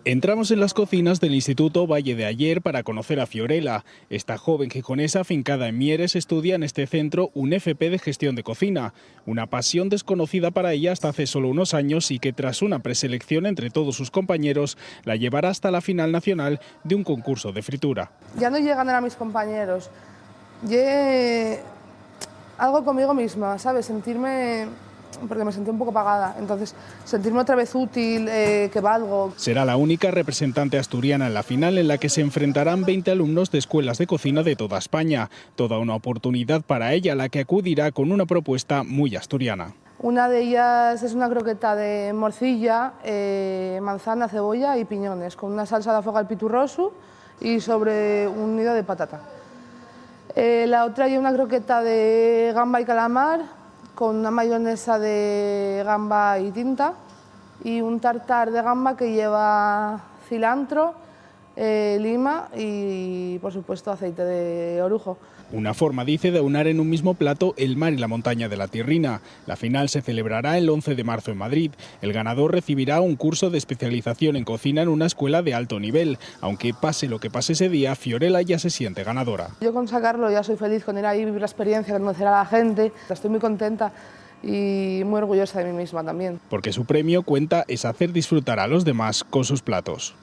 Entramos en las cocinas del Instituto Valle de Ayer para conocer a Fiorella. Esta joven gijonesa afincada en Mieres estudia en este centro un FP de gestión de cocina, una pasión desconocida para ella hasta hace solo unos años y que tras una preselección entre todos sus compañeros la llevará hasta la final nacional de un concurso de fritura. Ya no llegan a mis compañeros, algo conmigo misma, ¿sabes? Sentirme, porque me sentí un poco apagada, entonces sentirme otra vez útil, que valgo. Será la única representante asturiana en la final, en la que se enfrentarán 20 alumnos de escuelas de cocina de toda España. Toda una oportunidad para ella, la que acudirá con una propuesta muy asturiana. Una de ellas es una croqueta de morcilla, manzana, cebolla y piñones, con una salsa de afoga al piturroso y sobre un nido de patata. La otra es una croqueta de gamba y calamar, con una mayonesa de gamba y tinta y un tartar de gamba que lleva cilantro, lima y, por supuesto, aceite de orujo. Una forma, dice, de aunar en un mismo plato el mar y la montaña de la tierrina. La final se celebrará el 11 de marzo en Madrid. El ganador recibirá un curso de especialización en cocina en una escuela de alto nivel. Aunque pase lo que pase ese día, Fiorella ya se siente ganadora. Yo con sacarlo ya soy feliz, con ir ahí, vivir la experiencia, conocer a la gente. Estoy muy contenta y muy orgullosa de mí misma también. Porque su premio, cuenta, es hacer disfrutar a los demás con sus platos.